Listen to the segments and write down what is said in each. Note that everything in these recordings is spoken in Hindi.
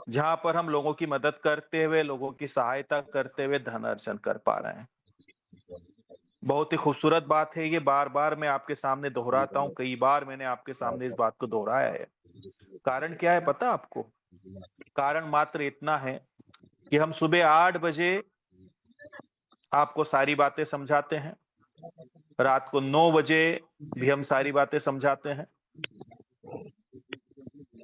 जहां पर हम लोगों की मदद करते हुए, लोगों की सहायता करते हुए धन अर्जन कर पा रहे हैं। बहुत ही खूबसूरत बात है ये, बार-बार मैं आपके सामने दोहराता हूँ, कई बार मैंने आपके सामने इस बात को दोहराया है। कारण क्या है पता आपको? कारण मात्र इतना है कि हम सुबह 8 बजे आपको सारी बातें समझाते हैं, रात को 9 बजे भी हम सारी बातें समझाते हैं,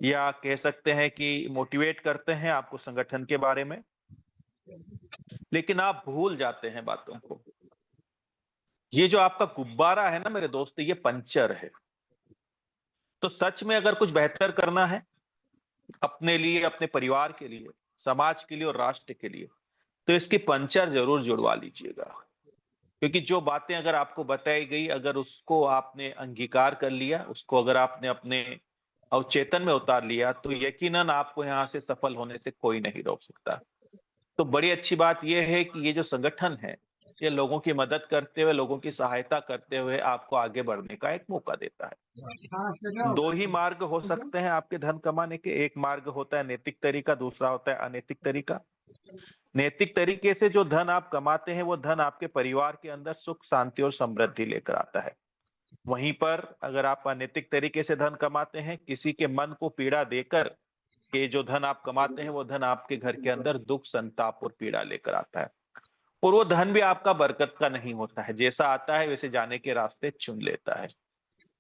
या कह सकते हैं कि मोटिवेट करते हैं आपको संगठन के बारे में, लेकिन आप भूल जाते हैं बातों को। ये जो आपका गुब्बारा है ना मेरे दोस्त, ये पंचर है। तो सच में अगर कुछ बेहतर करना है अपने लिए, अपने परिवार के लिए, समाज के लिए और राष्ट्र के लिए, तो इसकी पंचर ज़रूर जुड़वा लीजिएगा। क्योंकि जो बातें अगर आपको बताई गई, अगर उसको आपने अंगीकार कर लिया, उसको अगर आपने अपने अवचेतन में उतार लिया, तो यकीनन आपको यहाँ से सफल होने से कोई नहीं रोक सकता। तो बड़ी अच्छी बात ये है कि ये जो संगठन है, ये लोगों की मदद करते हुए, लोगों की सहायता करते हुए आपको आगे बढ़ने का एक मौका देता है। 2 ही मार्ग हो सकते हैं आपके धन कमाने के, एक मार्ग होता है नैतिक तरीका, दूसरा होता है अनैतिक तरीका। नैतिक तरीके से जो धन आप कमाते हैं, वो धन आपके परिवार के अंदर सुख, शांति और समृद्धि लेकर आता है। वहीं पर अगर आप अनैतिक तरीके से धन कमाते हैं, किसी के मन को पीड़ा देकर ये जो धन आप कमाते हैं, वो धन आपके घर के अंदर दुःख, संताप और पीड़ा लेकर आता है। और वो धन भी आपका बरकत का नहीं होता है, जैसा आता है वैसे जाने के रास्ते चुन लेता है।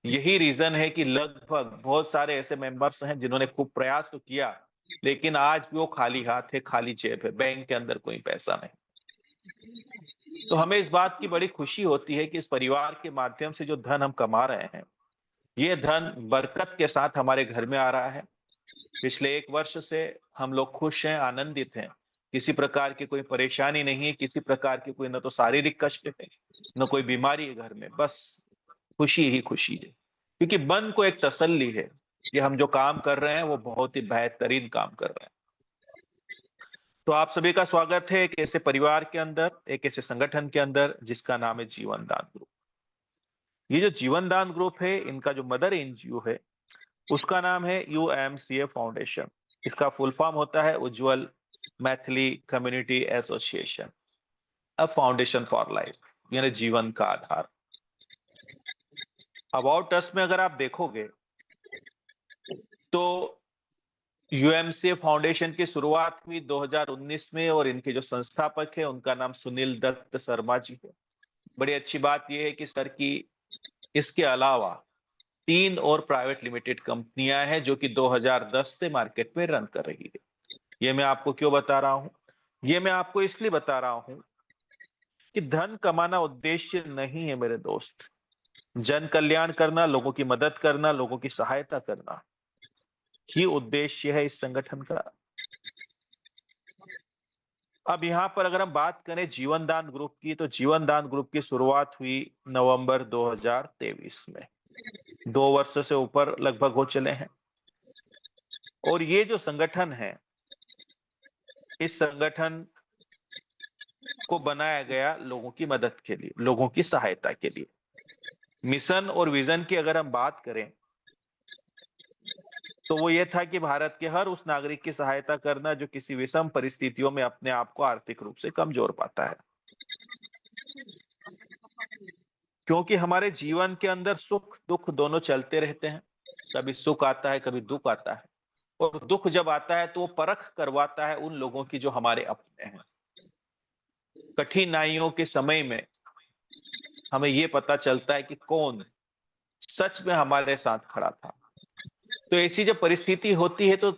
यही रीज़न है कि लगभग बहुत सारे ऐसे मेंबर्स हैं जिन्होंने खूब प्रयास तो किया, लेकिन आज भी वो खाली हाथ है, खाली जेब है, बैंक के अंदर कोई पैसा नहीं। तो हमें इस बात की बड़ी खुशी होती है कि इस परिवार के माध्यम से जो धन हम कमा रहे हैं, ये धन बरकत के साथ हमारे घर में आ रहा है। पिछले 1 वर्ष से हम लोग खुश हैं, आनंदित हैं। किसी प्रकार की कोई परेशानी नहीं है, किसी प्रकार की कोई ना तो शारीरिक कष्ट है, ना कोई बीमारी है घर में, बस खुशी ही खुशी है। क्योंकि मन को एक तसल्ली है कि हम जो काम कर रहे हैं, वो बहुत ही बेहतरीन काम कर रहे हैं। तो आप सभी का स्वागत है एक ऐसे परिवार के अंदर, एक ऐसे संगठन के अंदर जिसका नाम है जीवन दान ग्रुप। ये जो जीवन दान ग्रुप है, इनका जो मदर एनजीओ है, उसका नाम है यूएमसीए फाउंडेशन। इसका फुल फॉर्म होता है Ujjwal Maithili community association, a foundation for life, यानी जीवन का आधार। अबाउट अस में अगर आप देखोगे तो यूएमसीए फाउंडेशन की शुरुआत हुई 2019 में, और इनके जो संस्थापक है उनका नाम सुनील दत्त शर्मा जी है। बड़ी अच्छी बात यह है कि सर की इसके अलावा 3 और प्राइवेट लिमिटेड कंपनियां हैं जो कि 2010 से मार्केट में रन कर रही है। ये मैं आपको क्यों बता रहा हूं? ये मैं आपको इसलिए बता रहा हूं कि धन कमाना उद्देश्य नहीं है मेरे दोस्त। जन कल्याण करना, लोगों की मदद करना, लोगों की सहायता करना ही उद्देश्य है इस संगठन का। अब यहाँ पर अगर हम बात करें जीवन दान ग्रुप की, तो जीवन दान ग्रुप की शुरुआत हुई नवंबर 2023 में। 2 वर्ष से ऊपर लगभग हो चले हैं। और ये जो संगठन है, इस संगठन को बनाया गया लोगों की मदद के लिए, लोगों की सहायता के लिए। मिशन और विजन की अगर हम बात करें, तो वो ये था कि भारत के हर उस नागरिक की सहायता करना जो किसी विषम परिस्थितियों में अपने आप को आर्थिक रूप से कमजोर पाता है। क्योंकि हमारे जीवन के अंदर सुख दुख दोनों चलते रहते हैं। कभी सुख आता है, कभी दुख आता है। और दुख जब आता है तो वो परख करवाता है उन लोगों की जो हमारे अपने हैं। कठिनाइयों के समय में हमें ये पता चलता है कि कौन सच में हमारे साथ खड़ा था। तो ऐसी जब परिस्थिति होती है तो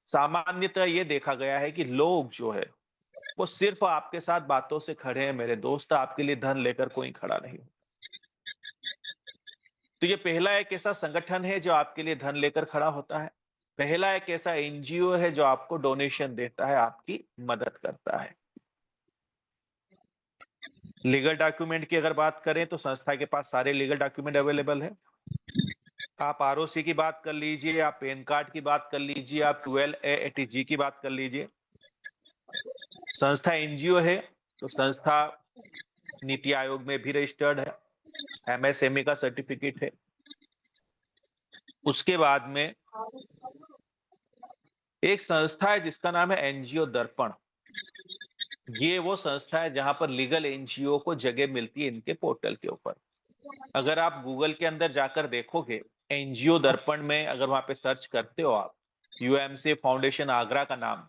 सामान्यतः ये देखा गया है कि लोग जो है वो सिर्फ आपके साथ बातों से खड़े हैं मेरे दोस्त, आपके लिए धन लेकर कोई खड़ा नहीं। तो ये पहला एक ऐसा संगठन है जो आपके लिए धन लेकर खड़ा होता है। पहला एक ऐसा एनजीओ है जो आपको डोनेशन देता है, आपकी मदद करता है। लीगल डॉक्यूमेंट की अगर बात करें तो संस्था के पास सारे लीगल डॉक्यूमेंट अवेलेबल है। आप आरओसी की बात कर लीजिए, आप पैन कार्ड की बात कर लीजिए, आप 12A80G की बात कर लीजिए। संस्था एनजीओ है तो संस्था नीति आयोग में भी रजिस्टर्ड है, एमएसएमई का सर्टिफिकेट है। उसके बाद में एक संस्था है जिसका नाम है एनजीओ दर्पण। ये वो संस्था है जहां पर लीगल एनजीओ को जगह मिलती है इनके पोर्टल के ऊपर। अगर आप गूगल के अंदर जाकर देखोगे एनजीओ दर्पण में, अगर वहां पे सर्च करते हो आप यूएमसी फाउंडेशन आगरा का नाम,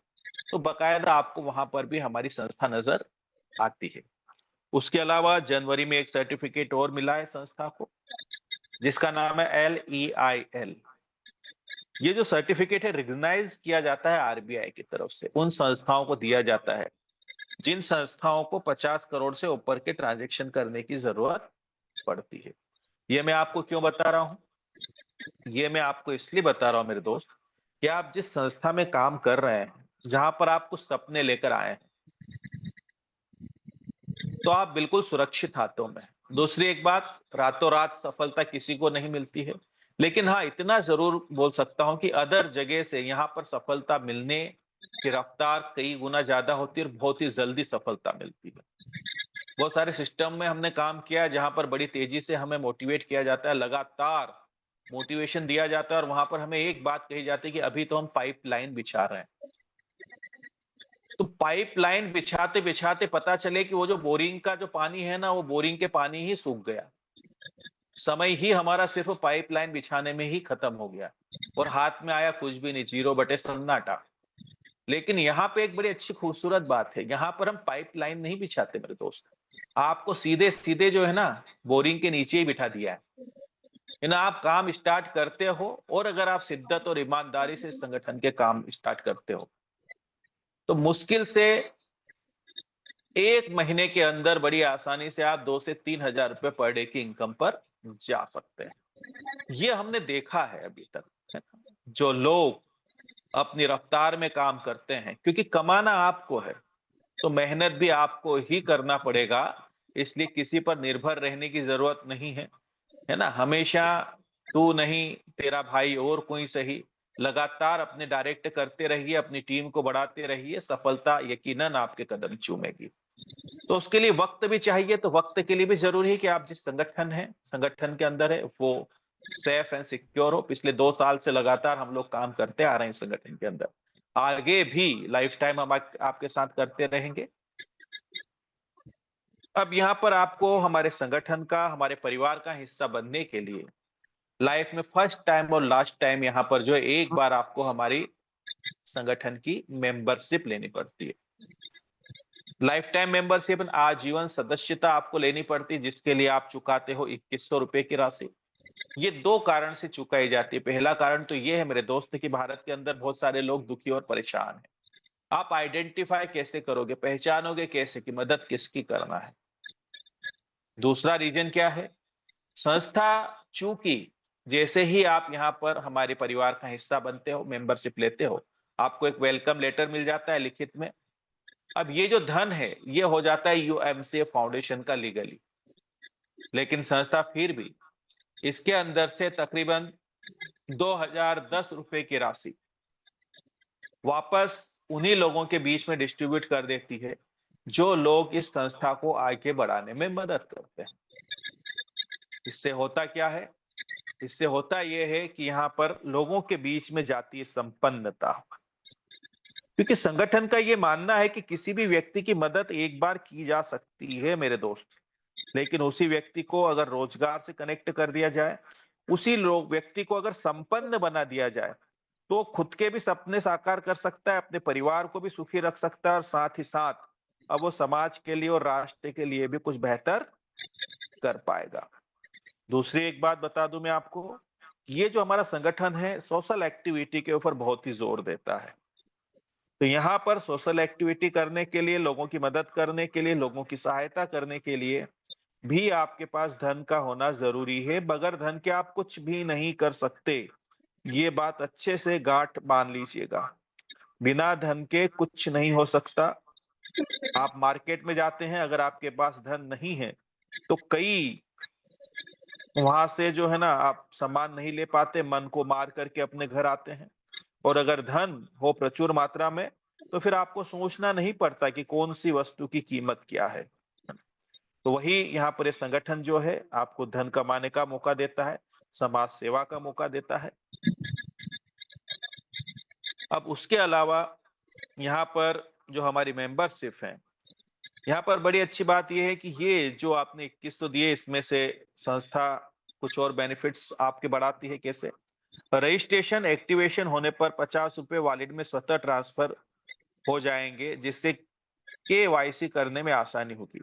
तो बकायदा आपको वहां पर भी हमारी संस्था नजर आती है। उसके अलावा जनवरी में एक सर्टिफिकेट और मिला है संस्था को, जिसका नाम है LEIL। ये जो सर्टिफिकेट है रिकॉग्नाइज किया जाता है आरबीआई की तरफ से, उन संस्थाओं को दिया जाता है जिन संस्थाओं को 50 करोड़ से ऊपर के ट्रांजैक्शन करने की जरूरत पड़ती है। ये मैं आपको क्यों बता रहा हूं? ये मैं आपको इसलिए बता रहा हूं मेरे दोस्त, कि आप जिस संस्था में काम कर रहे हैं, जहां पर आप कुछ सपने लेकर आए हैं, तो आप बिल्कुल सुरक्षित हाथों में हैं। दूसरी एक बात, रातों रात सफलता किसी को नहीं मिलती है, लेकिन हाँ इतना जरूर बोल सकता हूं कि अदर जगह से यहाँ पर सफलता मिलने की रफ्तार कई गुना ज्यादा होती है और बहुत ही जल्दी सफलता मिलती है। बहुत सारे सिस्टम में हमने काम किया जहां पर बड़ी तेजी से हमें मोटिवेट किया जाता है, लगातार मोटिवेशन दिया जाता है और वहां पर हमें एक बात कही जाती है कि अभी तो हम पाइपलाइन बिछा रहे हैं। तो पाइपलाइन बिछाते बिछाते पता चले कि वो जो बोरिंग का जो पानी है ना, वो बोरिंग के पानी ही सूख गया। समय ही हमारा सिर्फ पाइपलाइन बिछाने में ही खत्म हो गया और हाथ में आया कुछ भी नहीं, 0 बटे सन्नाटा। लेकिन यहाँ पे एक बड़ी अच्छी खूबसूरत बात है, यहाँ पर हम पाइपलाइन नहीं बिछाते मेरे दोस्त, आपको सीधे सीधे जो है ना बोरिंग के नीचे ही बिठा दिया है ना। आप काम स्टार्ट करते हो और अगर आप शिद्दत और ईमानदारी से संगठन के काम स्टार्ट करते हो तो मुश्किल से 1 महीने के अंदर बड़ी आसानी से आप 2 से 3 हजार रुपए पर डे की इनकम पर जा सकते हैं। ये हमने देखा है अभी तक, है ना? जो लोग अपनी रफ्तार में काम करते हैं, क्योंकि कमाना आपको है तो मेहनत भी आपको ही करना पड़ेगा, इसलिए किसी पर निर्भर रहने की जरूरत नहीं है ना। हमेशा तू नहीं, तेरा भाई और कोई सही, लगातार अपने डायरेक्ट करते रहिए, अपनी टीम को बढ़ाते रहिए, सफलता यकीनन आपके कदम चूमेगी। तो उसके लिए वक्त भी चाहिए, तो वक्त के लिए भी जरूरी है कि आप जिस संगठन है, संगठन के अंदर है, वो सेफ एंड सिक्योर हो। पिछले 2 साल से लगातार हम लोग काम करते आ रहे हैं इस संगठन के अंदर, आगे भी लाइफ टाइम हम आपके साथ करते रहेंगे। अब यहाँ पर आपको हमारे संगठन का, हमारे परिवार का हिस्सा बनने के लिए लाइफ में फर्स्ट टाइम और लास्ट टाइम यहाँ पर जो है एक बार आपको हमारी संगठन की मेंबरशिप लेनी पड़ती है। लाइफ टाइम मेंबरशिप, आजीवन सदस्यता आपको लेनी पड़ती है, जिसके लिए आप चुकाते हो 2100 रुपए की राशि। ये 2 कारण से चुकाई जाती है। पहला कारण तो ये है मेरे दोस्त कि भारत के अंदर बहुत सारे लोग दुखी और परेशान हैं। आप आइडेंटिफाई कैसे करोगे, पहचानोगे कैसे कि मदद किसकी करना है? दूसरा रीजन क्या है? संस्था, चूंकि जैसे ही आप यहाँ पर हमारे परिवार का हिस्सा बनते हो, मेंबरशिप लेते हो, आपको एक वेलकम लेटर मिल जाता है लिखित में। अब ये जो धन है ये हो जाता है यूएमसीए फाउंडेशन का लीगली, लेकिन संस्था फिर भी इसके अंदर से तकरीबन 2010 रुपए की राशि वापस उन्हीं लोगों के बीच में डिस्ट्रीब्यूट कर देती है जो लोग इस संस्था को आगे बढ़ाने में मदद करते हैं। इससे होता क्या है? इससे होता यह है कि यहाँ पर लोगों के बीच में जाती है संपन्नता, क्योंकि संगठन का ये मानना है कि किसी भी व्यक्ति की मदद एक बार की जा सकती है मेरे दोस्त, लेकिन उसी व्यक्ति को अगर रोजगार से कनेक्ट कर दिया जाए, उसी लोग व्यक्ति को अगर संपन्न बना दिया जाए, तो खुद के भी सपने साकार कर सकता है, अपने परिवार को भी सुखी रख सकता है और साथ ही साथ अब वो समाज के लिए और राष्ट्र के लिए भी कुछ बेहतर कर पाएगा। दूसरी एक बात बता दूं मैं आपको, ये जो हमारा संगठन है सोशल एक्टिविटी के ऊपर बहुत ही जोर देता है। तो यहाँ पर सोशल एक्टिविटी करने के लिए, लोगों की मदद करने के लिए, लोगों की सहायता करने के लिए भी आपके पास धन का होना जरूरी है। बगैर धन के आप कुछ भी नहीं कर सकते, ये बात अच्छे से गांठ बांध लीजिएगा। बिना धन के कुछ नहीं हो सकता। आप मार्केट में जाते हैं, अगर आपके पास धन नहीं है तो कई वहां से जो है ना आप सामान नहीं ले पाते, मन को मार करके अपने घर आते हैं। और अगर धन हो प्रचुर मात्रा में तो फिर आपको सोचना नहीं पड़ता कि कौन सी वस्तु की कीमत क्या है। तो वही यहाँ पर ये संगठन जो है आपको धन कमाने का मौका देता है, समाज सेवा का मौका देता है। अब उसके अलावा यहाँ पर जो हमारी मेंबरशिप है, यहाँ पर बड़ी अच्छी बात ये है कि ये जो आपने 2100 दिए, इसमें से संस्था कुछ और बेनिफिट्स आपके बढ़ाती है। कैसे? रजिस्ट्रेशन एक्टिवेशन होने पर 50 रुपए वॉलेट में स्वतः ट्रांसफर हो जाएंगे, जिससे केवाईसी करने में आसानी होगी।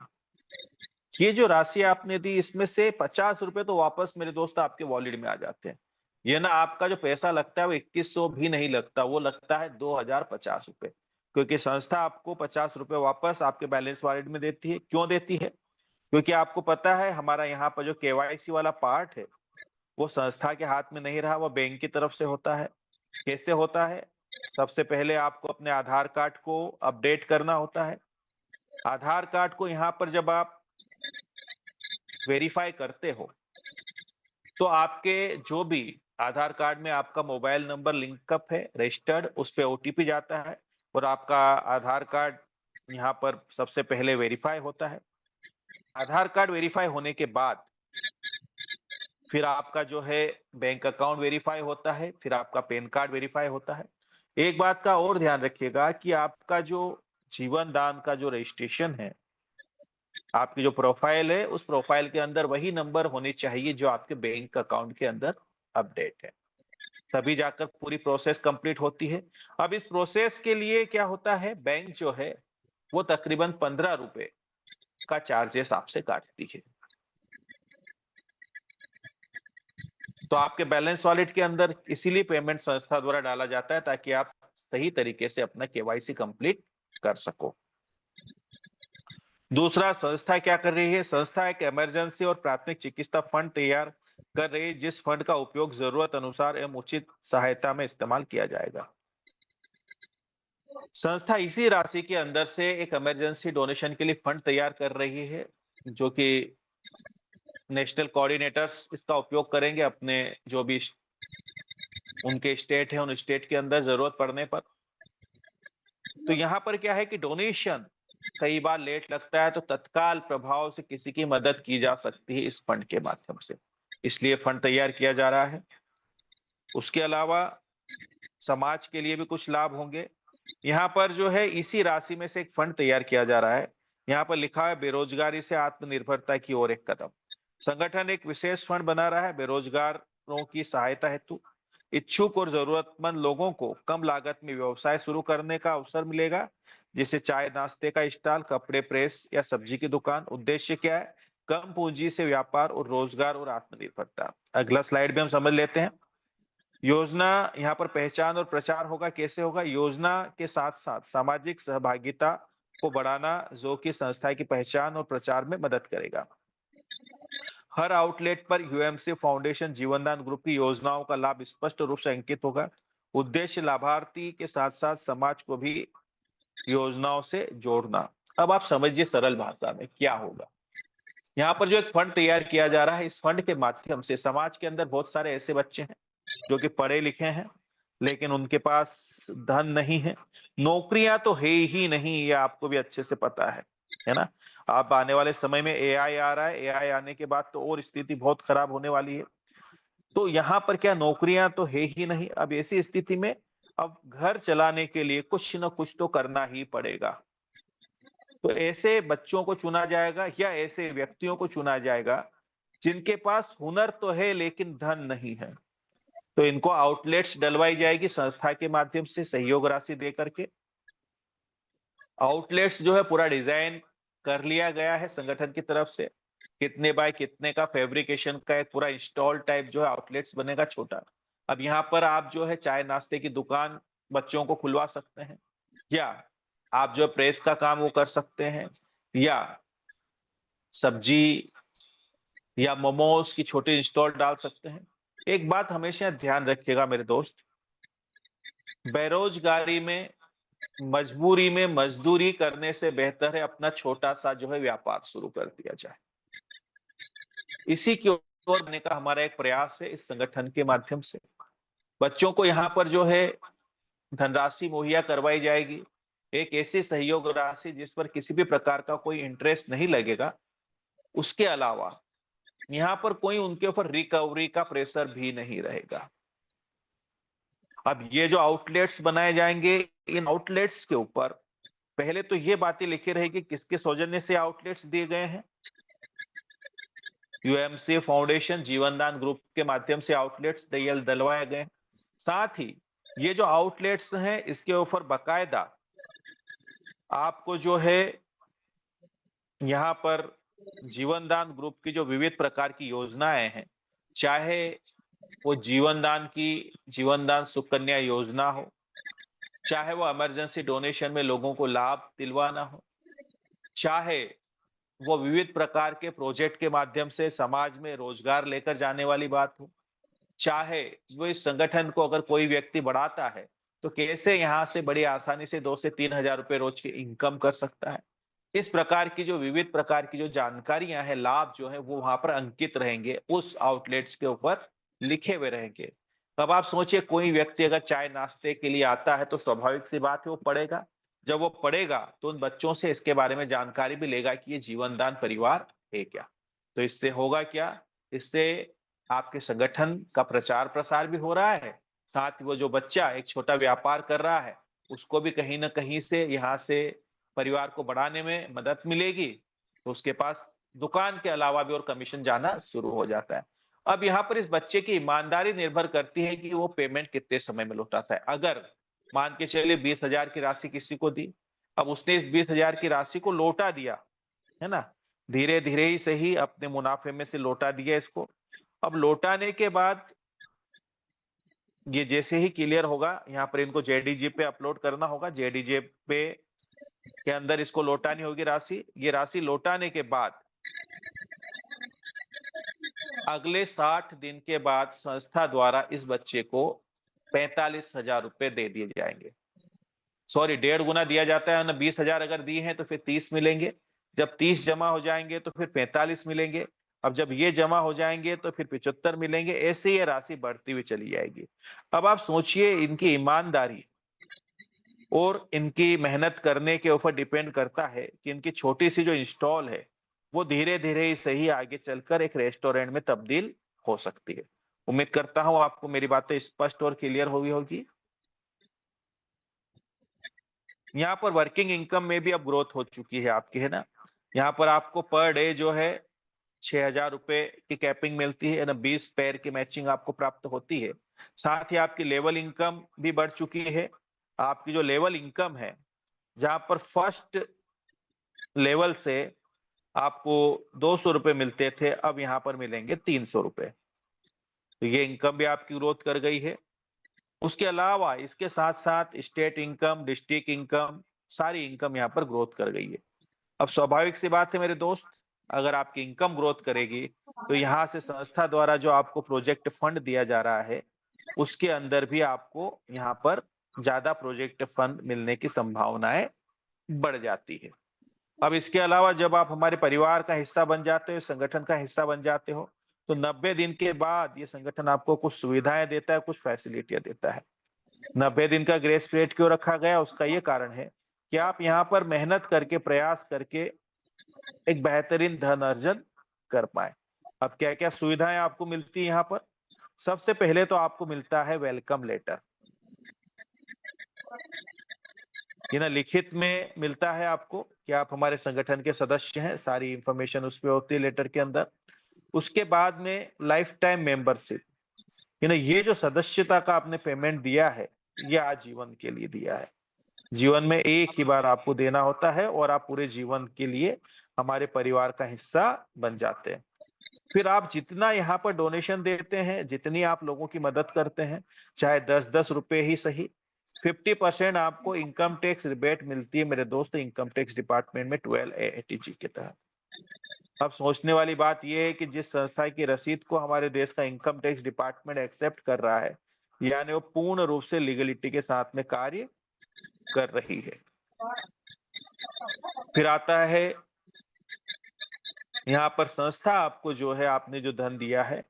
ये जो राशि आपने दी, इसमें से 50 रुपए तो वापस मेरे दोस्त आपके वॉलेट में आ जाते हैं। ये ना आपका जो पैसा लगता है वो 2100 भी नहीं लगता, वो लगता है 2050 रुपए, क्योंकि संस्था आपको 50 रुपए वापस आपके बैलेंस वॉलेट में देती है। क्यों देती है? क्योंकि आपको पता है हमारा यहाँ पर जो केवाईसी वाला पार्ट है, वो संस्था के हाथ में नहीं रहा, वो बैंक की तरफ से होता है। कैसे होता है? सबसे पहले आपको अपने आधार कार्ड को अपडेट करना होता है। आधार कार्ड को यहाँ पर जब आप वेरीफाई करते हो, तो आपके जो भी आधार कार्ड में आपका मोबाइल नंबर लिंकअप है, रजिस्टर्ड, उस पे ओटीपी जाता है और आपका आधार कार्ड यहाँ पर सबसे पहले वेरीफाई होता है। आधार कार्ड वेरीफाई होने के बाद फिर आपका जो है बैंक अकाउंट वेरीफाई होता है, फिर आपका पैन कार्ड वेरीफाई होता है। एक बात का और ध्यान रखिएगा कि आपका जो जीवन दान का जो रजिस्ट्रेशन है, आपकी जो प्रोफाइल है, उस प्रोफाइल के अंदर वही नंबर होने चाहिए जो आपके बैंक अकाउंट के अंदर अपडेट है। तभी जाकर पूरी प्रोसेस कंप्लीट होती है। अब इस प्रोसेस के लिए क्या होता है, बैंक जो है वो तकरीबन 15 रुपए का चार्जेस आपसे काटती है। तो आपके बैलेंस वॉलेट के अंदर इसीलिए पेमेंट संस्था द्वारा डाला जाता है, ताकि आप सही तरीके से अपना केवाईसी कंप्लीट कर सको। दूसरा, संस्था क्या कर रही है? संस्था एक इमरजेंसी और प्राथमिक चिकित्सा फंड तैयार कर रही है, जिस फंड का उपयोग जरूरत अनुसार एवं उचित सहायता में इस्तेमाल किया जाएगा। संस्था इसी राशि के अंदर से एक इमरजेंसी डोनेशन के लिए फंड तैयार कर रही है, जो कि नेशनल कोऑर्डिनेटर्स इसका उपयोग करेंगे अपने जो भी उनके स्टेट है, उन स्टेट के अंदर जरूरत पड़ने पर। तो यहाँ पर क्या है कि डोनेशन कई बार लेट लगता है, तो तत्काल प्रभाव से किसी की मदद की जा सकती है इस फंड के माध्यम से, इसलिए फंड तैयार किया जा रहा है। उसके अलावा समाज के लिए भी कुछ लाभ होंगे। यहाँ पर जो है इसी राशि में से एक फंड तैयार किया जा रहा है। यहाँ पर लिखा है बेरोजगारी से आत्मनिर्भरता की ओर एक कदम। संगठन एक विशेष फंड बना रहा है बेरोजगारों की सहायता हेतु। इच्छुक और जरूरतमंद लोगों को कम लागत में व्यवसाय शुरू करने का अवसर मिलेगा, जैसे चाय नाश्ते का स्टॉल, कपड़े प्रेस या सब्जी की दुकान। उद्देश्य क्या है? कम पूंजी से व्यापार और रोजगार और आत्मनिर्भरता। अगला स्लाइड में हम समझ लेते हैं। योजना यहाँ पर पहचान और प्रचार होगा। कैसे होगा? योजना के साथ साथ सामाजिक सहभागिता को बढ़ाना, जो कि संस्था की पहचान और प्रचार में मदद करेगा। हर आउटलेट पर यूएमसी फाउंडेशन जीवनदान ग्रुप की योजनाओं का लाभ स्पष्ट रूप से अंकित होगा। उद्देश्य लाभार्थी के साथ साथ समाज को भी योजनाओं से जोड़ना। अब आप समझिए सरल भाषा में क्या होगा। यहाँ पर जो एक फंड तैयार किया जा रहा है, इस फंड के माध्यम से समाज के अंदर बहुत सारे ऐसे बच्चे हैं जो कि पढ़े लिखे हैं, लेकिन उनके पास धन नहीं है, नौकरियां तो है ही नहीं, ये आपको भी अच्छे से पता है ना। अब आने वाले समय में एआई आ रहा है, एआई आने के बाद तो और स्थिति बहुत खराब होने वाली है। तो यहाँ पर क्या, नौकरियां तो है ही नहीं। अब ऐसी स्थिति में अब घर चलाने के लिए कुछ ना कुछ तो करना ही पड़ेगा। तो ऐसे बच्चों को चुना जाएगा या ऐसे व्यक्तियों को चुना जाएगा जिनके पास हुनर तो है लेकिन धन नहीं है। तो इनको आउटलेट्स डलवाई जाएगी संस्था के माध्यम से सहयोग राशि दे करके। आउटलेट्स जो है पूरा डिजाइन कर लिया गया है संगठन की तरफ से, कितने बाय कितने का फैब्रिकेशन का एक पूरा इंस्टॉल टाइप जो है आउटलेट्स बनेगा छोटा। अब यहाँ पर आप जो है चाय नाश्ते की दुकान बच्चों को खुलवा सकते हैं, या आप जो प्रेस का काम वो कर सकते हैं, या सब्जी या मोमोज की छोटी स्टॉल डाल सकते हैं। एक बात हमेशा ध्यान रखिएगा मेरे दोस्त, बेरोजगारी में, मजबूरी में मजदूरी करने से बेहतर है अपना छोटा सा जो है व्यापार शुरू कर दिया जाए। इसी की ओर बढ़ने का हमारा एक प्रयास है इस संगठन के माध्यम से। बच्चों को यहाँ पर जो है धनराशि मुहैया करवाई जाएगी, एक ऐसी सहयोग राशि जिस पर किसी भी प्रकार का कोई इंटरेस्ट नहीं लगेगा। उसके अलावा यहाँ पर कोई उनके ऊपर रिकवरी का प्रेशर भी नहीं रहेगा। अब ये जो आउटलेट्स बनाए जाएंगे, इन आउटलेट्स के ऊपर पहले तो ये बातें लिखी रहेगी किसके सौजन्य से आउटलेट्स दिए गए हैं। यूएमसी फाउंडेशन जीवनदान ग्रुप के माध्यम से आउटलेट्स दिलवाए गए हैं। साथ ही ये जो आउटलेट्स हैं इसके ऊपर बकायदा आपको जो है यहाँ पर जीवनदान ग्रुप की जो विविध प्रकार की योजनाएं हैं, चाहे वो जीवनदान सुकन्या योजना हो, चाहे वो इमरजेंसी डोनेशन में लोगों को लाभ दिलवाना हो, चाहे वो विविध प्रकार के प्रोजेक्ट के माध्यम से समाज में रोजगार लेकर जाने वाली बात हो, चाहे वो इस संगठन को अगर कोई व्यक्ति बढ़ाता है तो कैसे यहाँ से बड़ी आसानी से 2 से 3 हजार रुपए रोज की इनकम कर सकता है। इस प्रकार की जो विविध प्रकार की जो जानकारियां हैं, लाभ जो है वो वहां पर अंकित रहेंगे, उस आउटलेट्स के ऊपर लिखे हुए रहेंगे। अब आप सोचिए कोई व्यक्ति अगर चाय नाश्ते के लिए आता है तो स्वाभाविक सी बात है वो पढ़ेगा। जब वो पढ़ेगा तो उन बच्चों से इसके बारे में जानकारी भी लेगा कि ये जीवनदान परिवार है क्या। तो इससे होगा क्या, इससे आपके संगठन का प्रचार प्रसार भी हो रहा है, साथ ही वो जो बच्चा एक छोटा व्यापार कर रहा है उसको भी कहीं ना कहीं से यहाँ से परिवार को बढ़ाने में मदद मिलेगी, तो उसके पास दुकान के अलावा भी और कमीशन जाना शुरू हो जाता है। अब यहाँ पर इस बच्चे की ईमानदारी निर्भर करती है कि वो पेमेंट कितने समय में लौटाता है। अगर मान के चलिए 20,000 की राशि किसी को दी, अब उसने इस 20,000 की राशि को लौटा दिया, है ना? धीरे-धीरे ही सही अपने मुनाफे में से लौटा दिया इसको। अब लौटाने के बाद ये जैसे ही क्लियर होगा, यहाँ पर इनको जेडीजी पे अपलोड करना होगा, जेडीजे पे के अंदर इसको लौटानी होगी राशि। ये राशि लौटाने के बाद अगले 60 दिन के बाद संस्था द्वारा इस बच्चे को 45,000 रुपए दे दिए जाएंगे। सॉरी, 1.5 गुना दिया जाता है ना। 20,000 अगर दी है तो फिर 30 मिलेंगे। जब 30 जमा हो जाएंगे तो फिर 45 मिलेंगे। अब जब ये जमा हो जाएंगे तो फिर 75 मिलेंगे। ऐसे ये राशि बढ़ती हुई चली जाएगी। अब आप सोचिए इनकी ईमानदारी और इनकी मेहनत करने के ऊपर डिपेंड करता है कि इनकी छोटी सी जो इंस्टॉल है वो धीरे धीरे ही सही आगे चलकर एक रेस्टोरेंट में तब्दील हो सकती है। उम्मीद करता हूं आपको मेरी बातें स्पष्ट और क्लियर हुई होगी। यहाँ पर वर्किंग इनकम में भी अब ग्रोथ हो चुकी है आपकी, है ना। यहाँ पर आपको पर डे जो है 6,000 रुपए की कैपिंग मिलती है ना, 20 पैर की मैचिंग आपको प्राप्त होती है। साथ ही आपकी लेवल इनकम भी बढ़ चुकी है। आपकी जो लेवल इनकम है, जहां पर फर्स्ट लेवल से आपको 200 रुपए मिलते थे, अब यहाँ पर मिलेंगे 300 रुपए। तो ये इनकम भी आपकी ग्रोथ कर गई है। उसके अलावा इसके साथ साथ स्टेट इनकम, डिस्ट्रिक्ट इनकम, सारी इनकम यहाँ पर ग्रोथ कर गई है। अब स्वाभाविक सी बात है मेरे दोस्त, अगर आपकी इनकम ग्रोथ करेगी तो यहाँ से संस्था द्वारा जो आपको प्रोजेक्ट फंड दिया जा रहा है उसके अंदर भी आपको यहाँ पर ज्यादा प्रोजेक्ट फंड मिलने की संभावनाएं बढ़ जाती है। अब इसके अलावा जब आप हमारे परिवार का हिस्सा बन जाते हो, संगठन का हिस्सा बन जाते हो, तो 90 दिन के बाद ये संगठन आपको कुछ सुविधाएं देता है, कुछ फैसिलिटियां देता है। 90 दिन का ग्रेस पीरियड क्यों रखा गया, उसका ये कारण है कि आप यहाँ पर मेहनत करके, प्रयास करके एक बेहतरीन धन अर्जन कर पाए। अब क्या क्या सुविधाएं आपको मिलती है यहाँ पर? सबसे पहले तो आपको मिलता है वेलकम लेटर। ये ना लिखित में मिलता है आपको कि आप हमारे संगठन के सदस्य हैं, सारी इंफॉर्मेशन उस पे होती है लेटर के अंदर। उसके बाद में लाइफ टाइम मेंबरशिप, ये जो सदस्यता का आपने पेमेंट दिया है, ये आजीवन के लिए दिया है। जीवन में एक ही बार आपको देना होता है और आप पूरे जीवन के लिए हमारे परिवार का हिस्सा बन जाते हैं। फिर आप जितना यहाँ पर डोनेशन देते हैं, जितनी आप लोगों की मदद करते हैं, चाहे 10-10 रुपए ही सही, 50% आपको इनकम टैक्स रिबेट मिलती है मेरे दोस्त, इनकम टैक्स डिपार्टमेंट में 12 AATG के तहत। अब सोचने वाली बात यह है कि जिस संस्था की रसीद को हमारे देश का इनकम टैक्स डिपार्टमेंट एक्सेप्ट कर रहा है, यानी वो पूर्ण रूप से लीगलिटी के साथ में कार्य कर रही है। फिर आता है यहाँ पर संस्था आपको जो है, आपने जो धन दिया है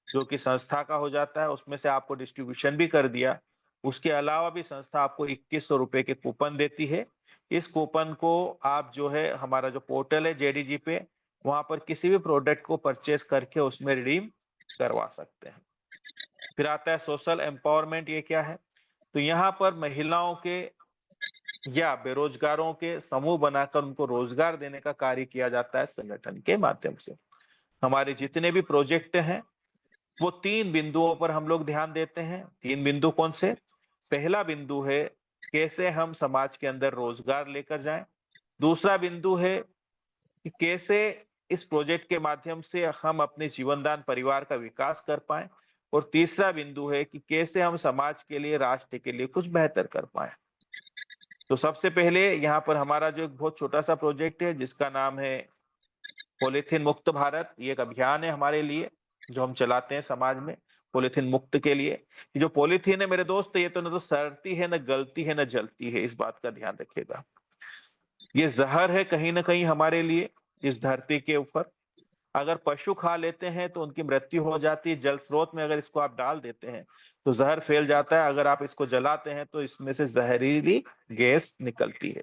जो कि संस्था का हो जाता है, उसमें से आपको डिस्ट्रीब्यूशन भी कर दिया। उसके अलावा भी संस्था आपको 2100 रुपए के कूपन देती है। इस कूपन को आप जो है हमारा जो पोर्टल है जेडीजी पे, वहां पर किसी भी प्रोडक्ट को परचेस करके उसमें रिडीम करवा सकते हैं। फिर आता है सोशल एम्पावरमेंट। ये क्या है? तो यहाँ पर महिलाओं के या बेरोजगारों के समूह बनाकर उनको रोजगार देने का कार्य किया जाता है संगठन के माध्यम से। हमारे जितने भी प्रोजेक्ट हैं, वो 3 बिंदुओं पर हम लोग ध्यान देते हैं। 3 बिंदु कौन से? पहला बिंदु है, कैसे हम समाज के अंदर रोजगार लेकर जाएँ। दूसरा बिंदु है कि कैसे इस प्रोजेक्ट के माध्यम से हम अपने जीवनदान परिवार का विकास कर पाएँ। और तीसरा बिंदु है कि कैसे हम समाज के लिए, राष्ट्र के लिए कुछ बेहतर कर पाएँ। तो सबसे पहले यहाँ पर हमारा जो एक बहुत छोटा-सा प्रोजेक्ट है जिसका नाम है पॉलीथीन मुक्त भारत। ये एक अभियान है हमारे लिए, जो हम चलाते हैं समाज में, पॉलीथीन मुक्त के लिए। ये जो पॉलीथीन है मेरे दोस्त, ये तो ना तो सड़ती है, ना गलती है, ना जलती है, इस बात का ध्यान रखिएगा। ये ज़हर है कहीं न कहीं हमारे लिए, इस धरती के ऊपर। अगर पशु खा लेते हैं तो उनकी मृत्यु हो जाती है, जल स्रोत में अगर इसको आप डाल देते हैं, तो ज़हर फैल जाता है। अगर आप इसको जलाते हैं तो इसमें से ज़हरीली गैस निकलती है।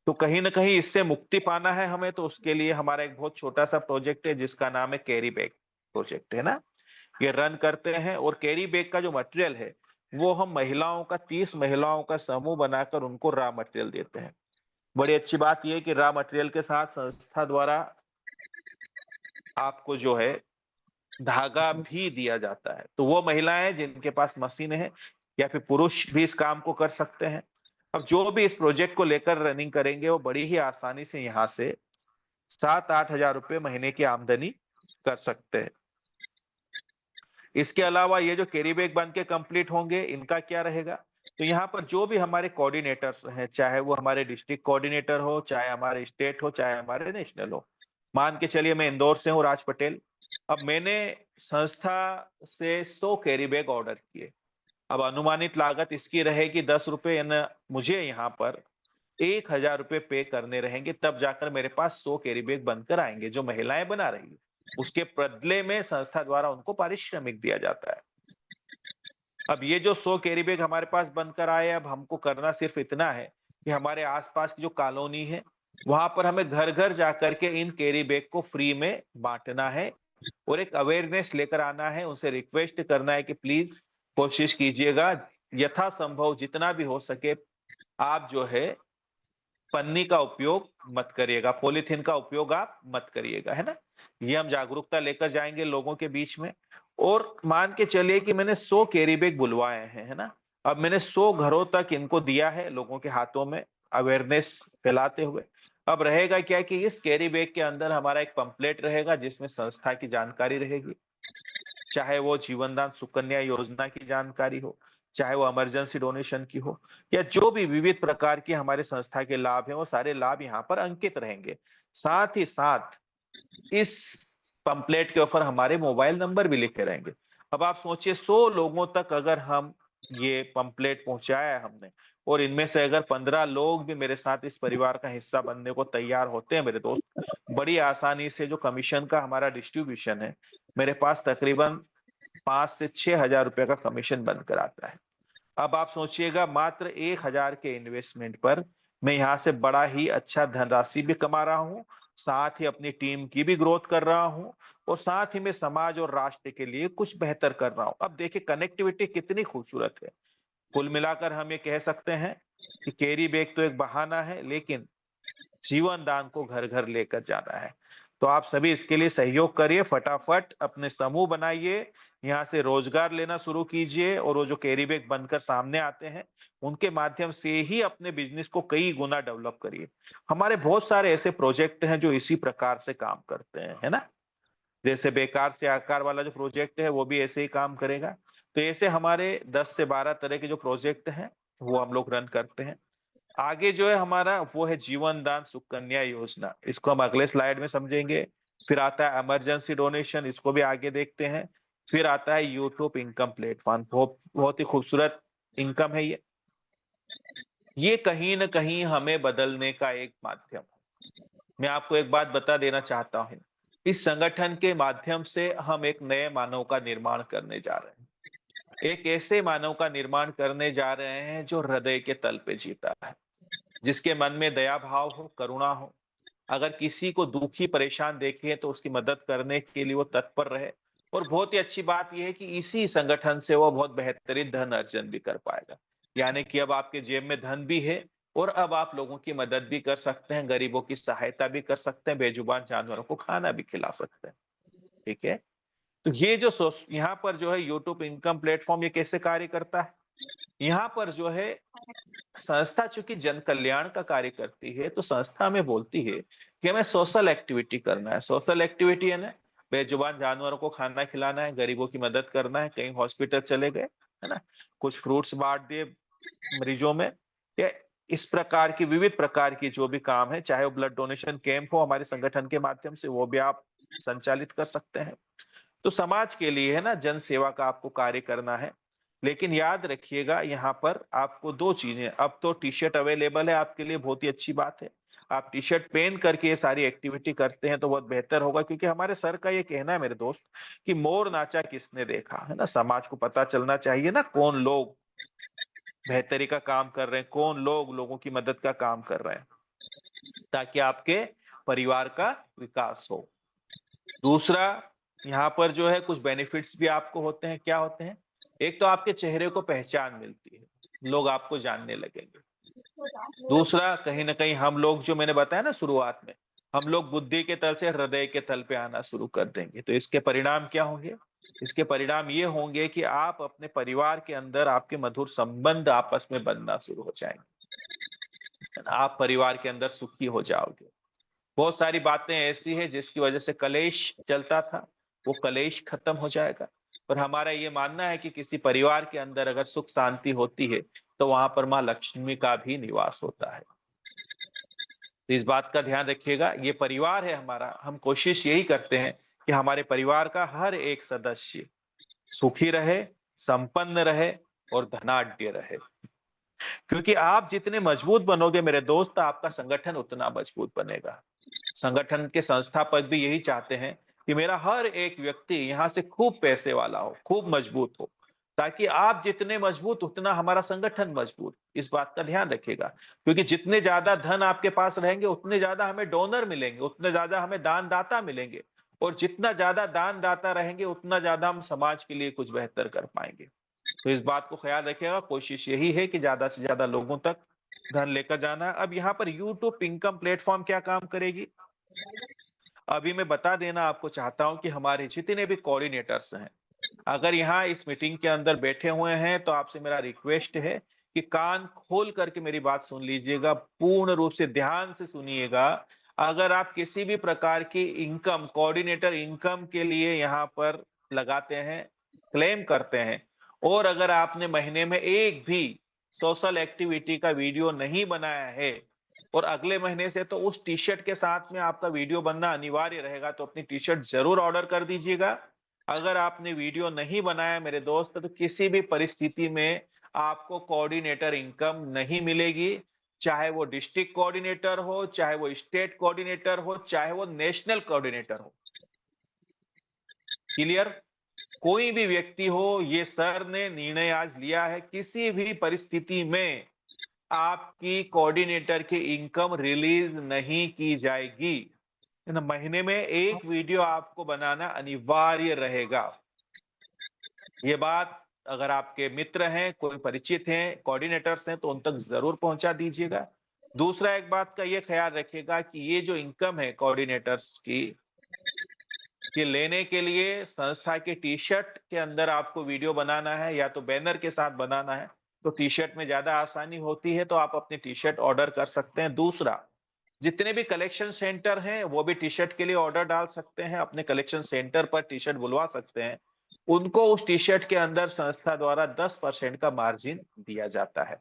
तो कहीं न कहीं इससे मुक्ति पाना है हमें, तो उसके लिए हमारा एक बहुत छोटा-सा प्रोजेक्ट है जिसका नाम है कैरी बैग प्रोजेक्ट, है ना? ये रन करते हैं और कैरी बैग का जो मटेरियल है, वो हम महिलाओं का 30 महिलाओं का समूह बनाकर उनको रॉ मटेरियल देते हैं। बड़ी अच्छी बात ये है कि रॉ मटेरियल के साथ संस्था द्वारा आपको जो है धागा भी दिया जाता है। तो वो महिलाएँ जिनके पास मशीन है या फिर पुरुष भी इस काम को कर सकते हैं। अब जो भी इस प्रोजेक्ट को लेकर रनिंग करेंगे, वो बड़ी ही आसानी से यहाँ से 7-8 हज़ार रुपए महीने की आमदनी कर सकते हैं। इसके अलावा ये जो कैरी बैग बन के कंप्लीट होंगे, इनका क्या रहेगा? तो यहाँ पर जो भी हमारे कोऑर्डिनेटर्स हैं, चाहे वो हमारे डिस्ट्रिक्ट कोऑर्डिनेटर हो, चाहे हमारे स्टेट हो, चाहे हमारे नेशनल हो। मान के चलिए मैं इंदौर से हूँ, राज पटेल। अब मैंने संस्था से 100 कैरी बैग ऑर्डर किए। अब अनुमानित लागत इसकी रहेगी ₹10 यानी मुझे यहाँ पर ₹1000 पे करने रहेंगे, तब जाकर मेरे पास 100 कैरी बैग बनकर आएँगे, जो महिलाएँ बना रही हैं। उसके बदले में संस्था द्वारा उनको पारिश्रमिक दिया जाता है। अब ये जो 100 कैरी बैग हमारे पास बनकर आए, अब हमको करना सिर्फ इतना है कि हमारे आस-पास की जो कॉलोनी है, वहाँ पर हमें घर-घर जाकर के इन कैरी बैग को फ्री में बाँटना है और एक अवेयरनेस लेकर आना है, उनसे रिक्वेस्ट करना है कि प्लीज़ कोशिश कीजिएगा, यथासंभव जितना भी हो सके आप जो है पन्नी का उपयोग मत करिएगा, पॉलीथीन का उपयोग आप मत करिएगा, है ना? ये हम जागरूकता लेकर जाएँगे लोगों के बीच में। और मान के चलिए कि मैंने 100 कैरी बैग बुलवाए हैं, है ना? अब मैंने 100 घरों तक इनको दिया है लोगों के हाथों में अवेयरनेस फैलाते हुए। अब रहेगा क्या कि इस कैरी बैग के अंदर हमारा एक पम्पलेट रहेगा जिसमें संस्था की जानकारी रहेगी। चाहे वो जीवनदान सुकन्या योजना की जानकारी हो, चाहे वो इमरजेंसी डोनेशन की हो, या जो भी विविध प्रकार की हमारे संस्था के लाभ हैं, वो सारे लाभ यहाँ पर अंकित रहेंगे। साथ ही साथ इस पंपलेट के ऊपर हमारे मोबाइल नंबर भी लिखे रहेंगे। अब आप सोचिए 100 लोगों तक अगर हम ये पंपलेट पहुँचाया है हमने, और इनमें से अगर 15 लोग भी मेरे साथ इस परिवार का हिस्सा बनने को तैयार होते हैं मेरे दोस्त, बड़ी आसानी से जो कमीशन का हमारा डिस्ट्रीब्यूशन है, मेरे पास तकरीबन 5 से 6 हज़ार रुपए का कमीशन बनकर आता है। अब आप सोचिएगा मात्र 1,000 के इन्वेस्टमेंट पर मैं यहाँ से बड़ा ही अच्छा धनराशि भी कमा रहा हूँ, साथ ही अपनी टीम की भी ग्रोथ कर रहा हूँ और साथ ही मैं समाज और राष्ट्र के लिए कुछ बेहतर कर रहा हूँ। अब देखिए कनेक्टिविटी कितनी खूबसूरत है। कुल मिलाकर हम ये कह सकते हैं कि कैरी बैग तो एक बहाना है, लेकिन जीवन दान को घर-घर लेकर जाना है। तो आप सभी इसके लिए सहयोग करिए, फटाफट अपने समूह बनाइए, यहाँ से रोजगार लेना शुरू कीजिए और वो जो कैरी बैग बनकर सामने आते हैं, उनके माध्यम से ही अपने बिज़नेस को कई गुना डेवलप करिए। हमारे बहुत सारे ऐसे प्रोजेक्ट हैं जो इसी प्रकार से काम करते हैं, है ना? जैसे बेकार से आकार वाला जो प्रोजेक्ट है, वो भी ऐसे ही काम करेगा। तो ऐसे हमारे 10 से 12 तरह के जो प्रोजेक्ट हैं, वो हम लोग रन करते हैं। आगे जो है हमारा वो है जीवन दान सुकन्या योजना। इसको हम अगले स्लाइड में समझेंगे। फिर आता है इमरजेंसी डोनेशन, इसको भी आगे देखते हैं। फिर आता है यूट्यूब इनकम प्लेटफ़ॉर्म, बहुत बहुत ही खूबसूरत इनकम है ये। ये कहीं न कहीं हमें बदलने का एक माध्यम है। मैं आपको एक बात बता देना चाहता हूँ। इस संगठन के माध्यम से हम एक नए मानव का निर्माण करने जा रहे हैं। एक ऐसे मानव का निर्माण करने जा रहे हैं जो हृदय के तल पे जीता है। जिसके मन में दया भाव हो, करुणा हो। अगर किसी को दुखी परेशान देखे तो उसकी मदद करने के लिए वो तत्पर रहे। और बहुत ही अच्छी बात यह है कि इसी संगठन से वो बहुत बेहतरीन धन अर्जन भी कर पाएगा। यानी कि अब आपके जेब में धन भी है और अब आप लोगों की मदद भी कर सकते हैं, गरीबों की सहायता भी कर सकते हैं, बेजुबान जानवरों को खाना भी खिला सकते हैं। ठीक है? तो ये जो यहाँ पर जो है यूट्यूब इनकम प्लेटफॉर्म ये कैसे कार्य करता है? यहाँ पर जो है संस्था चूंकि जन कल्याण का कार्य करती है, तो संस्था हमें बोलती है कि हमें सोशल एक्टिविटी करना है। सोशल एक्टिविटी है ना, बेजुबान जानवरों को खाना खिलाना है, गरीबों की मदद करना है, कहीं हॉस्पिटल चले गए, है ना? कुछ फ्रूट्स बांट दिए मरीजों में, या इस प्रकार की विविध प्रकार की जो भी काम है, चाहे वो ब्लड डोनेशन कैंप हो हमारे संगठन के माध्यम से, वो भी आप संचालित कर सकते हैं। तो समाज के लिए है ना, जन सेवा का आपको कार्य करना है। लेकिन याद रखिएगा यहाँ पर आपको 2 चीजें, अब तो टी-शर्ट अवेलेबल है आपके लिए, बहुत ही अच्छी बात है। आप टी-शर्ट पहन करके ये सारी एक्टिविटी करते हैं तो बहुत बेहतर होगा, क्योंकि हमारे सर का ये कहना है मेरे दोस्त कि मोर नाचा किसने देखा, है ना? समाज को पता चलना चाहिए ना कौन लोग बेहतरी का काम कर रहे हैं, कौन लोग लोगों की मदद का काम कर रहे हैं, ताकि आपके परिवार का विकास हो। दूसरा, यहाँ पर जो है कुछ बेनिफिट्स भी आपको होते हैं, क्या होते हैं? एक तो आपके चेहरे को पहचान मिलती है, लोग आपको जानने लगेंगे। दूसरा, कहीं न कहीं हम लोग जो मैंने बताया ना शुरुआत में, हम लोग बुद्धि के तल से हृदय के तल पे आना शुरू कर देंगे। तो इसके परिणाम क्या होंगे? इसके परिणाम ये होंगे कि आप अपने परिवार के अंदर आपके मधुर संबंध आपस में बनना शुरू हो जाएँगे। है ना? आप परिवार के अंदर सुखी हो जाओगे। बहुत सारी बातें ऐसी हैं जिसकी वजह से कलेश चलता था, वो कलेश खत्म हो जाएगा। और हमारा ये मानना है कि किसी परिवार के अंदर अगर सुख शांति होती है, तो वहाँ पर माँ लक्ष्मी का भी निवास होता है। तो इस बात का ध्यान रखिएगा, ये परिवार है हमारा, हम कोशिश यही करते हैं कि हमारे परिवार का हर एक सदस्य सुखी रहे, संपन्न रहे और धनाढ्य रहे। क्योंकि आप जितने मजबूत बनोगे मेरे दोस्त, आपका संगठन उतना मजबूत बनेगा। संगठन के संस्थापक भी यही चाहते हैं कि मेरा हर एक व्यक्ति यहाँ से खूब पैसे वाला हो, खूब मजबूत हो, ताकि आप जितने मजबूत उतना हमारा संगठन मजबूत। इस बात का ध्यान रखिएगा, क्योंकि जितने ज्यादा धन आपके पास रहेंगे उतने ज्यादा हमें डोनर मिलेंगे, उतने ज्यादा हमें दानदाता मिलेंगे, और जितना ज्यादा दानदाता रहेंगे उतना ज्यादा हम समाज के लिए कुछ बेहतर कर पाएंगे। तो इस बात को ख्याल रखिएगा, कोशिश यही है कि ज्यादा से ज्यादा लोगों तक धन लेकर जाना है। अब यहाँ पर यूट्यूब इनकम प्लेटफॉर्म क्या काम करेगी, अभी मैं बता देना आपको चाहता हूं कि हमारे जितने भी कोऑर्डिनेटर्स हैं, अगर यहाँ इस मीटिंग के अंदर बैठे हुए हैं, तो आपसे मेरा रिक्वेस्ट है कि कान खोल करके मेरी बात सुन लीजिएगा, पूर्ण रूप से ध्यान से सुनिएगा। अगर आप किसी भी प्रकार की इनकम, कोऑर्डिनेटर इनकम के लिए यहाँ पर लगाते हैं, क्लेम करते हैं, और अगर आपने महीने में एक भी सोशल एक्टिविटी का वीडियो नहीं बनाया है, और अगले महीने से तो उस टी-शर्ट के साथ में आपका वीडियो बनना अनिवार्य रहेगा, तो अपनी टी-शर्ट ज़रूर ऑर्डर कर दीजिएगा। अगर आपने वीडियो नहीं बनाया मेरे दोस्त, तो किसी भी परिस्थिति में आपको कोऑर्डिनेटर इनकम नहीं मिलेगी, चाहे वो डिस्ट्रिक्ट कोऑर्डिनेटर हो, चाहे वो स्टेट कोऑर्डिनेटर हो, चाहे वो नेशनल कोऑर्डिनेटर हो। क्लियर? कोई भी व्यक्ति हो, ये सर ने निर्णय आज लिया है, किसी भी परिस्थिति में आपकी कोऑर्डिनेटर की इनकम रिलीज नहीं की जाएगी। है ना? महीने में एक वीडियो आपको बनाना अनिवार्य रहेगा। ये बात अगर आपके मित्र हैं, कोई परिचित हैं, कोऑर्डिनेटर्स हैं, तो उन तक ज़रूर पहुँचा दीजिएगा। दूसरा एक बात का ये ख़्याल रखिएगा कि ये जो इनकम है कोऑर्डिनेटर्स की, ये लेने के लिए संस्था के टी-शर्ट के अंदर आपको वीडियो बनाना है या तो बैनर के साथ बनाना है, तो टी-शर्ट में ज़्यादा आसानी होती है, तो आप अपनी टी-शर्ट ऑर्डर कर सकते हैं। दूसरा, जितने भी कलेक्शन सेंटर हैं, वो भी टी-शर्ट के लिए ऑर्डर डाल सकते हैं, अपने कलेक्शन सेंटर पर टी-शर्ट बुलवा सकते हैं। उनको उस टी-शर्ट के अंदर संस्था द्वारा 10% का मार्जिन दिया जाता है।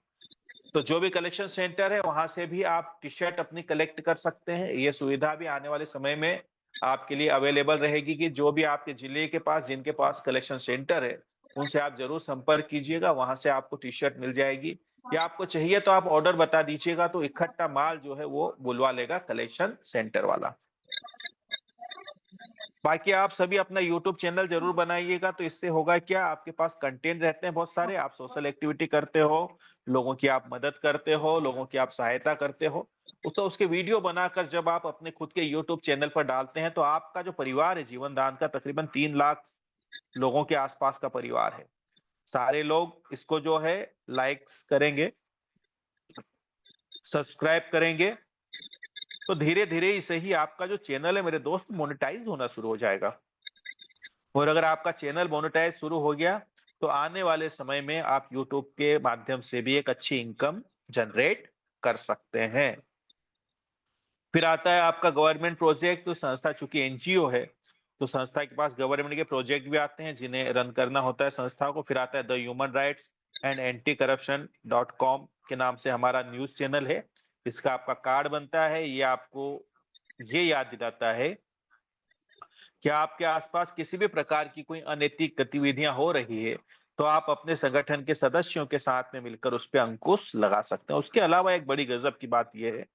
तो जो भी कलेक्शन सेंटर है, वहाँ से भी आप टी-शर्ट अपनी कलेक्ट कर सकते हैं। ये सुविधा भी आने वाले समय में आपके लिए अवेलेबल रहेगी कि जो भी आपके जिले के पास, जिनके पास कलेक्शन सेंटर है, उनसे आप ज़रूर संपर्क कीजिएगा, वहाँ से आपको टी-शर्ट मिल जाएगी। या आपको चाहिए तो आप ऑर्डर बता दीजिएगा, तो इकट्ठा माल जो है वो बुलवा लेगा कलेक्शन सेंटर वाला। बाकी आप सभी अपना यूट्यूब चैनल ज़रूर बनाइएगा, तो इससे होगा क्या, आपके पास कंटेंट रहते हैं बहुत सारे, आप सोशल एक्टिविटी करते हो, लोगों की आप मदद करते हो, लोगों की आप सहायता करते हो, तो उसके वीडियो बनाकर जब आप अपने खुद के यूट्यूब चैनल पर डालते हैं, तो आपका जो परिवार है जीवन दान का तकरीबन 3 लाख लोगों के आसपास का परिवार है। सारे लोग इसको जो है लाइक्स करेंगे, सब्सक्राइब करेंगे, तो धीरे-धीरे ही सही आपका जो चैनल है मेरे दोस्त मोनेटाइज़ होना शुरू हो जाएगा। और अगर आपका चैनल मोनेटाइज़ शुरू हो गया, तो आने वाले समय में आप यूट्यूब के माध्यम से भी एक अच्छी इनकम जनरेट कर सकते हैं। फिर आता है आपका गवर्नमेंट प्रोजेक्ट, तो संस्था चूँकि एनजीओ है, तो संस्था के पास गवर्नमेंट के प्रोजेक्ट भी आते हैं जिन्हें रन करना होता है संस्था को। फिर आता है the human rights and anti corruption .com के नाम से हमारा न्यूज़ चैनल है। इसका आपका कार्ड बनता है, ये आपको ये याद दिलाता है कि आपके आसपास किसी भी प्रकार की कोई अनैतिक गतिविधियां हो रही है, तो आप अपने संगठन के सदस्यों के साथ में मिलकर उस पे अंकुश लगा सकते हैं। उसके अलावा एक बड़ी गजब की बात यह है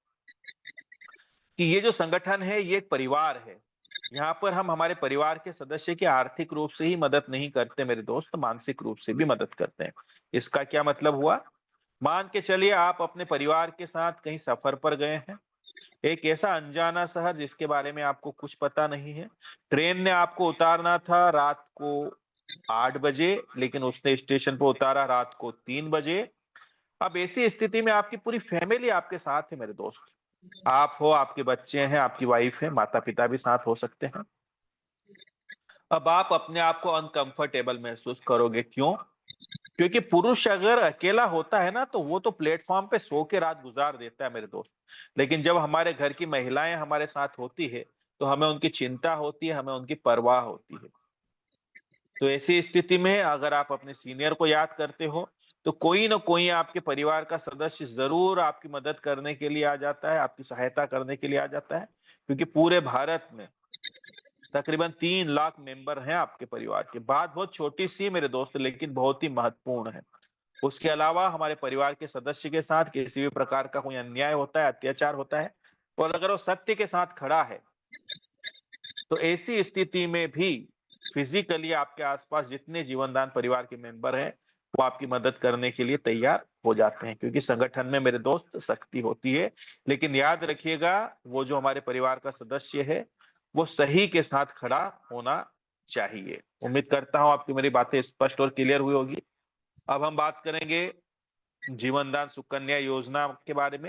कि ये जो संगठन है ये एक परिवार है। यहाँ पर हम हमारे परिवार के सदस्य की आर्थिक रूप से ही मदद नहीं करते मेरे दोस्त, मानसिक रूप से भी मदद करते हैं। इसका क्या मतलब हुआ? मान के चलिए आप अपने परिवार के साथ कहीं सफर पर गए हैं, एक ऐसा अनजाना शहर जिसके बारे में आपको कुछ पता नहीं है। ट्रेन ने आपको उतारना था रात को 8 बजे, लेकिन उसने स्टेशन पर उतारा रात को 3 बजे। अब ऐसी स्थिति में आपकी पूरी फैमिली आपके साथ है मेरे दोस्त। आप हो, आपके बच्चे हैं, आपकी वाइफ है, माता-पिता भी साथ हो सकते हैं। अब आप अपने आप को अनकंफर्टेबल महसूस करोगे, क्यों? क्योंकि पुरुष अगर अकेला होता है ना, तो वो तो प्लेटफ़ॉर्म पे सो के रात गुज़ार देता है मेरे दोस्त। लेकिन जब हमारे घर की महिलाएँ हमारे साथ होती है, तो हमें उनकी चिंता होती है, हमें उनकी परवाह होती है। तो ऐसी स्थिति में अगर आप अपने सीनियर को याद करते हो, तो कोई न कोई आपके परिवार का सदस्य ज़रूर आपकी मदद करने के लिए आ जाता है, आपकी सहायता करने के लिए आ जाता है। क्योंकि पूरे भारत में तकरीबन 3 लाख मेंबर हैं आपके परिवार के। बात बहुत छोटी-सी है मेरे दोस्त, लेकिन बहुत ही महत्वपूर्ण है। उसके अलावा हमारे परिवार के सदस्य के साथ किसी भी प्रकार का कोई अन्याय होता है, अत्याचार होता है, और अगर वो सत्य के साथ खड़ा है, तो ऐसी स्थिति में भी फिजिकली आपके आसपास जितने जीवनदान परिवार के मेंबर हैं, वो आपकी मदद करने के लिए तैयार हो जाते हैं। क्योंकि संगठन में मेरे दोस्त शक्ति होती है, लेकिन याद रखिएगा वो जो हमारे परिवार का सदस्य है, वो सही के साथ खड़ा होना चाहिए। उम्मीद करता हूँ आपकी मेरी बातें स्पष्ट और क्लियर हुई होगी। अब हम बात करेंगे जीवनदान सुकन्या योजना के बारे में।